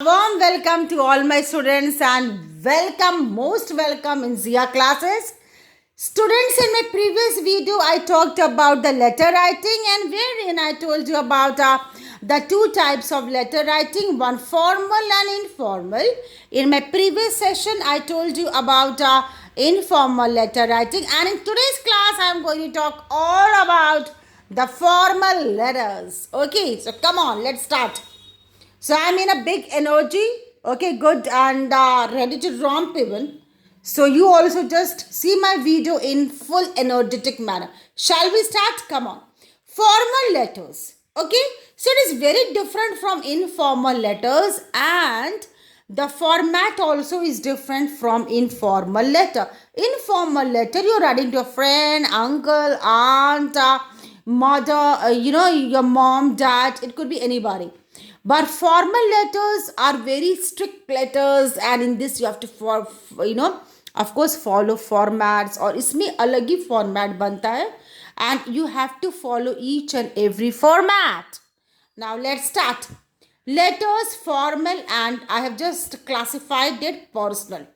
Warm welcome to all my students and most welcome in Zia classes. Students, in my previous video, I talked about the letter writing and wherein I told you about the two types of letter writing, one formal and informal. In my previous session, I told you about informal letter writing, and in today's class, I am going to talk all about the formal letters. Okay, so come on, let's start. So I'm in a big energy, okay, good, and ready to romp even. So you also just see my video in full energetic manner. Shall we start? Come on. Formal letters, okay. So it is very different from informal letters, and the format also is different from informal letter. Informal letter, you're writing to a friend, uncle, aunt, mother, your mom, dad, it could be anybody. But formal letters are very strict letters, and in this you have to of course follow formats, or इसमें अलग ही format बनता है, and you have to follow each and every format. Now let's start. Letters formal, and I have just classified it personal.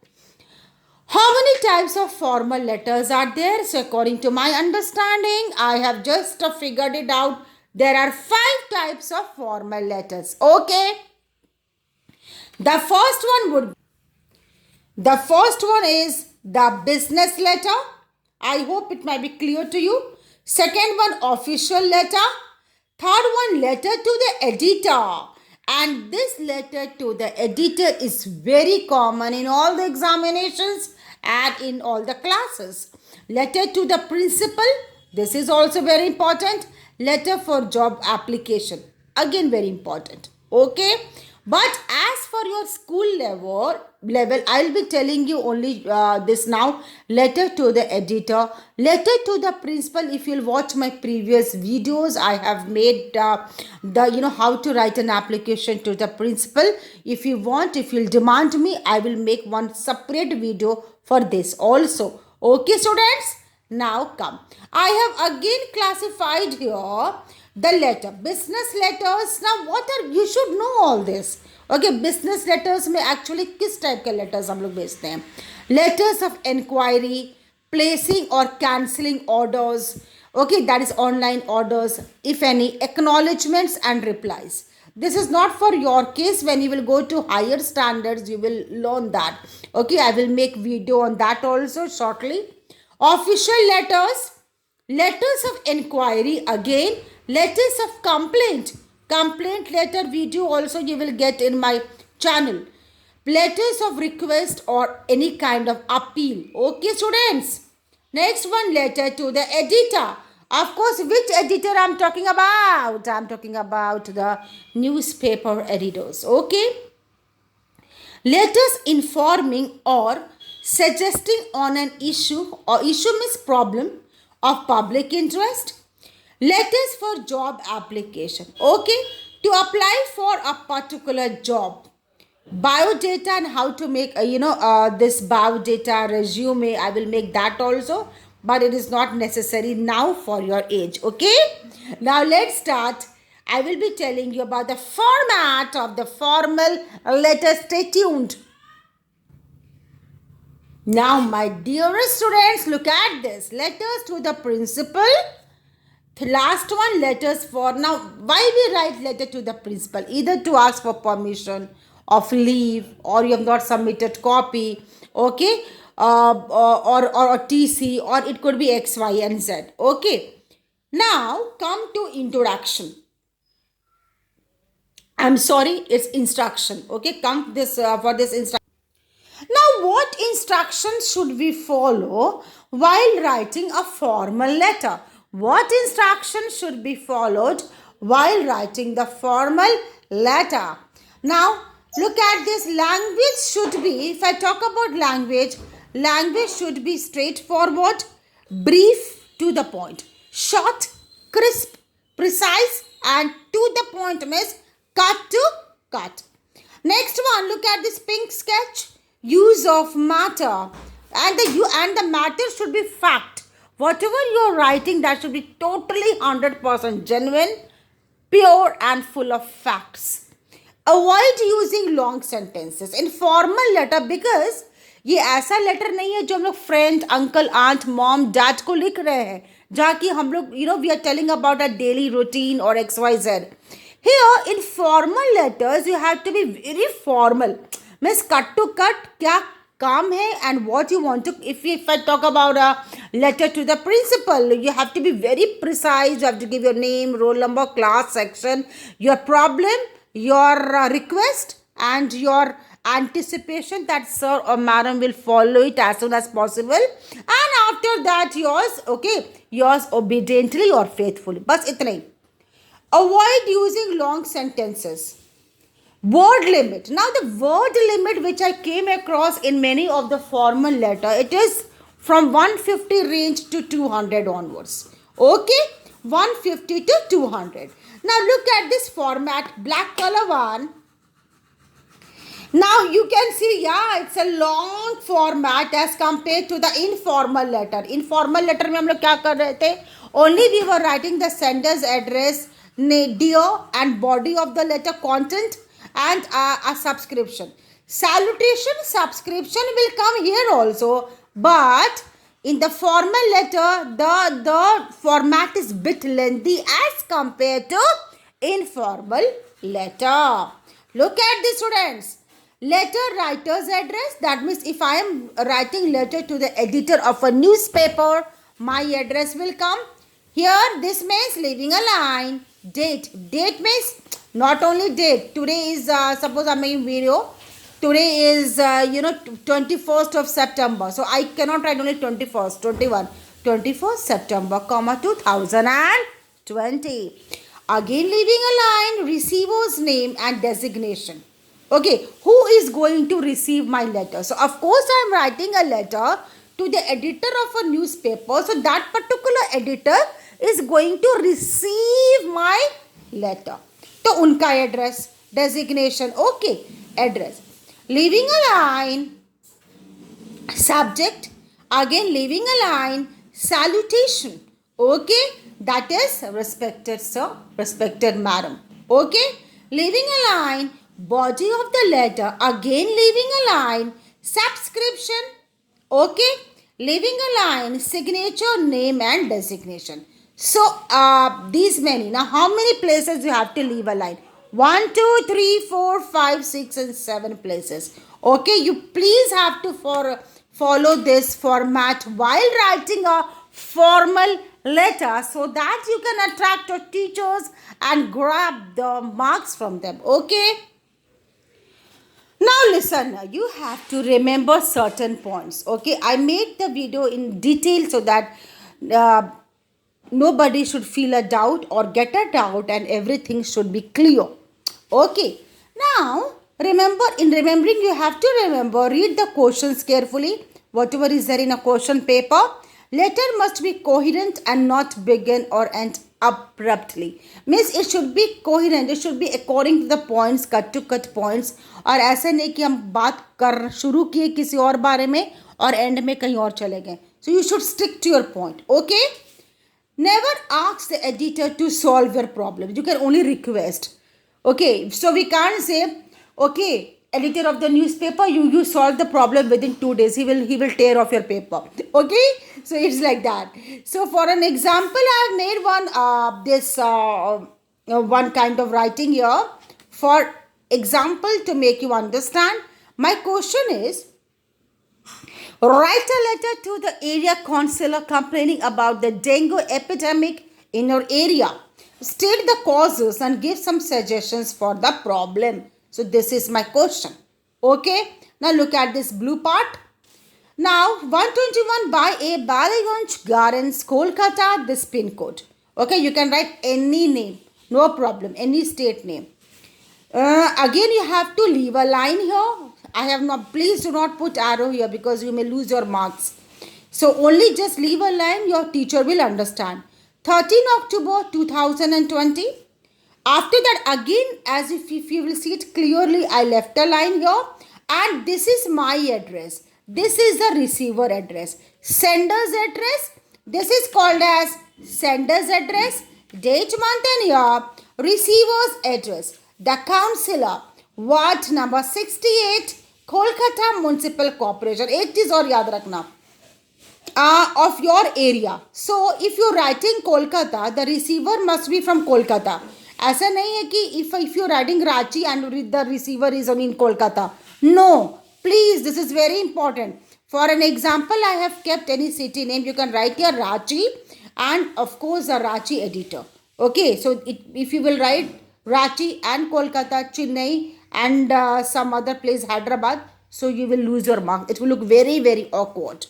How many types of formal letters are there? So according to my understanding, I have just figured it out. There are 5 types of formal letters. Okay. The first one is the business letter. I hope it might be clear to you. Second one, official letter. Third one, letter to the editor. And this letter to the editor is very common in all the examinations and in all the classes. Letter to the principal. This is also very important. Letter for job application, again very important. Okay, but as for your school level, I'll be telling you only this now. Letter to the editor, letter to the principal. If you'll watch my previous videos, I have made how to write an application to the principal. If you'll demand me, I will make one separate video for this also. Okay, students. Now come. I have again classified here the letter. Business letters. Now you should know all this. Okay, business letters में actually किस type के letters हम लोग भेजते हैं? Letters of inquiry, placing or cancelling orders. Okay, that is online orders. If any, acknowledgements and replies. This is not for your case. When you will go to higher standards, you will learn that. Okay, I will make video on that also shortly. Official letters, letters of inquiry, again, letters of complaint letter video also you will get in my channel. Letters of request or any kind of appeal. Okay, students. Next one, letter to the editor. Of course, which editor I'm talking about? I'm talking about the newspaper editors. Okay. Letters informing or suggesting on an issue, or issue means problem of public interest. Letters for job application. Okay, to apply for a particular job. Biodata and how to make this biodata resume. I will make that also, but it is not necessary now for your age. Okay, now let's start. I will be telling you about the format of the formal letter. Stay tuned. Now, my dearest students, look at this. Letters to the principal. The last one, letters for. Now, why we write letter to the principal? Either to ask for permission of leave, or you have not submitted copy, okay, or TC, or it could be X, Y, and Z. Okay. Now, come to introduction. I'm sorry, it's instruction. Okay, come this for this instruction. Now, what instructions should we follow while writing a formal letter? What instructions should be followed while writing the formal letter? Now, look at this. Language should be, if I talk about language should be straightforward, brief, to the point, short, crisp, precise, and to the point means cut to cut. Next one, look at this pink sketch. Use of matter, and the matter should be fact. Whatever you are writing, that should be totally 100% genuine, pure, and full of facts. Avoid using long sentences in formal letter, because ये ऐसा letter नहीं है जो हम लोग friend, uncle, aunt, mom, dad को लिख रहे हैं, जहाँ की हम लोग we are telling about a daily routine और XYZ. Here in formal letters you have to be very formal. Means cut to cut क्या काम है and what you want to. If I talk about a letter to the principal, you have to be very precise. You have to give your name, roll number, class, section, your problem, your request, and your anticipation that sir or madam will follow it as soon as possible, and after that yours, okay, yours obediently or faithfully. बस इतना ही. Avoid using long sentences. Word limit. Now the word limit which I came across in many of the formal letter, it is from 150 range to 200 onwards. Okay, 150 to 200. Now look at this format, black color one. Now you can see, yeah, it's a long format as compared to the informal letter. Informal letter में हम लोग क्या कर रहे थे? Only we were writing the sender's address, dear, and body of the letter, content, and a subscription. Salutation, subscription will come here also, but in the formal letter, the format is bit lengthy as compared to informal letter. Look at this, students. Letter writer's address, that means if I am writing letter to the editor of a newspaper, my address will come here. This means leaving a line. Date means not only date. Today is suppose I'm making video, today is 21st of September, so I cannot write only 21st, 21st September, 2020. Again leaving a line, receiver's name and designation. Okay, who is going to receive my letter? So of course I am writing a letter to the editor of a newspaper. So that particular editor is going to receive my letter. So unka address, designation, okay, address. Leaving a line, subject, again leaving a line, salutation, okay, that is respected sir, respected madam, okay, leaving a line, body of the letter, again leaving a line, subscription, okay, leaving a line, signature, name and designation. So these many. Now how many places you have to leave a line? 1, 2, 3, 4, 5, 6 and 7 places. Okay, you please have to follow this format while writing a formal letter, so that you can attract your teachers and grab the marks from them. Okay. Now listen, you have to remember certain points. Okay, I made the video in detail so that nobody should feel a doubt or get a doubt, and everything should be clear. Okay, now remember, in remembering you have to remember, read the questions carefully, whatever is there in a question paper. Letter must be coherent and not begin or end abruptly. Means it should be coherent, it should be according to the points, cut to cut points. और ऐसे नहीं कि हम बात कर शुरू किए किसी और बारे में और एंड में कहीं और चले गए. So you should stick to your point. Okay. Never ask the editor to solve your problem. You can only request. Okay. So we can't say, okay, editor of the newspaper, you solve the problem within 2 days. He will tear off your paper. Okay. So it's like that. So for an example, I have made one kind of writing here for example to make you understand. My question is, write a letter to the area councillor complaining about the dengue epidemic in your area. State the causes and give some suggestions for the problem. So this is my question. Okay. Now look at this blue part. Now 121 by A Baliganj Gardens, Kolkata, this pin code. Okay, you can write any name, no problem, any state name. Again you have to leave a line here. I have not, please do not put arrow here because you may lose your marks. So only just leave a line, your teacher will understand. 13 October 2020. After that again, as if you will see it clearly, I left a line here, and this is my address. This is the receiver address. Sender's address, this is called as sender's address. Date, month and year. Receiver's address. The counselor. Ward number 68, Kolkata municipal corporation. एक चीज और याद रखना, of your area. So if you're writing Kolkata, the receiver must be from Kolkata. ऐसा नहीं है कि if you're writing Ranchi and the receiver is in Kolkata. No, please, this is very important. For an example, I have kept any city name. You can write here Ranchi and of course a Ranchi editor. Okay, so if you will write Ranchi and Kolkata, Chennai and some other place, Hyderabad, so you will lose your mark. It will look very, very awkward.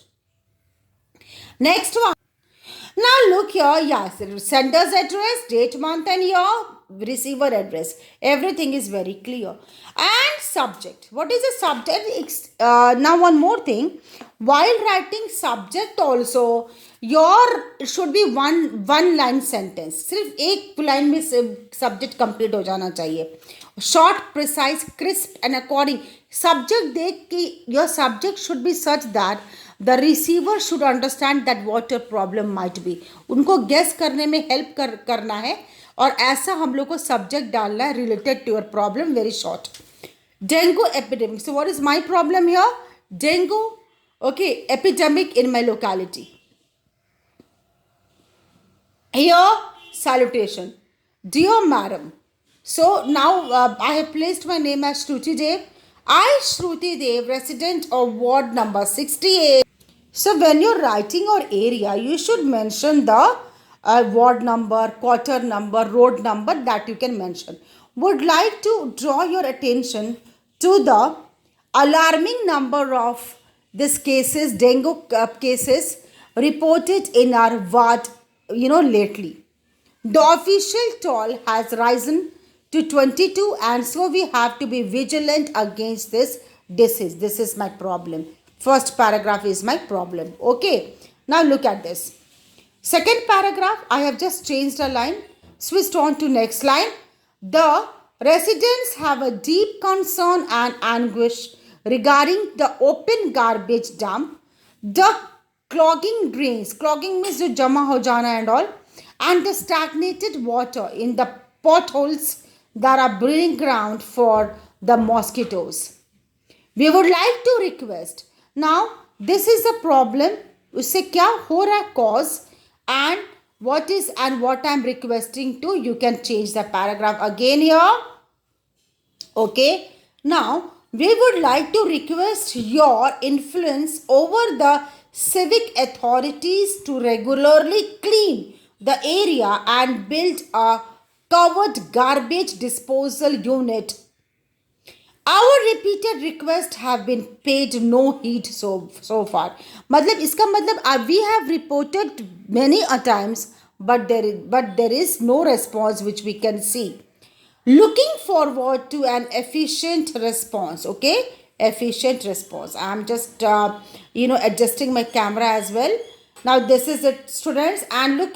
Next one. Now look here, yes, sender's address, date, month and year, receiver address. Everything is very clear. And subject. What is the subject? Now one more thing. While writing subject also, your should be one line sentence. सिर्फ एक line में subject complete हो जाना चाहिए. Short, precise, crisp and according. Subject देख कि your subject should be such that the receiver should understand that what your problem might be. उनको guess करने में help करना है और ऐसा हम लोग को subject डालना है related to your problem, very short. Dengue epidemic. So what is my problem here? Dengue, okay, epidemic in my locality. Here, salutation. Dear madam, so now I have placed my name as Shruti Dev. I, Shruti Dev, resident of ward number 68. So when you're writing your area, you should mention the ward number, quarter number, road number that you can mention. Would like to draw your attention to the alarming number of these cases, dengue cases reported in our ward, lately. The official toll has risen to 22 and so we have to be vigilant against this disease. This is my problem. First paragraph is my problem. Okay. Now look at this. Second paragraph, I have just changed a line. Switched on to next line. The residents have a deep concern and anguish regarding the open garbage dump, the clogging drains. Clogging means jo jama ho jana and all. And the stagnated water in the potholes that are breeding ground for the mosquitoes. We would like to request. Now, this is a problem. उससे क्या हो रहा है cause and what is and what I am requesting to. You can change the paragraph again here. Okay. Now, we would like to request your influence over the civic authorities to regularly clean the area and build a covered garbage disposal unit. Our repeated requests have been paid no heed so far. मतलब इसका मतलब we have reported many a times, but there is no response which we can see. Looking forward to an efficient response. Okay, efficient response. I am just adjusting my camera as well. Now this is it, students, and look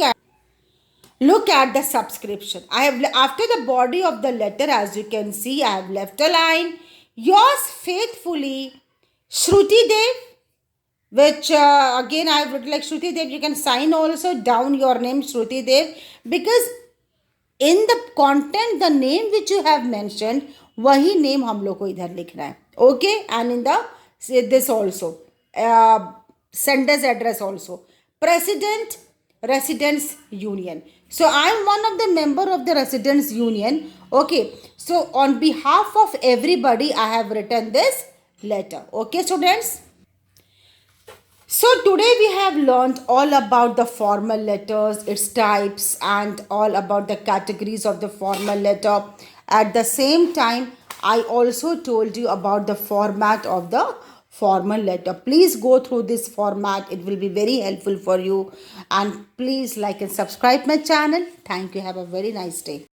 at the subscription. I have, after the body of the letter, as you can see, I have left a line. Yours faithfully, Shruti Dev, which again I would like Shruti Dev. You can sign also down your name Shruti Dev, because in the content, the name which you have mentioned, वही name हम लोग को इधर लिखना है. Okay, and in the this also, sender's address also. President, Residents Union. So I am one of the member of the Residents Union. Okay. So on behalf of everybody, I have written this letter. Okay, students. So today we have learned all about the formal letters, its types, and all about the categories of the formal letter. At the same time, I also told you about the format of the formal letter. Please go through this format. It will be very helpful for you. And please like and subscribe my channel. Thank you. Have a very nice day.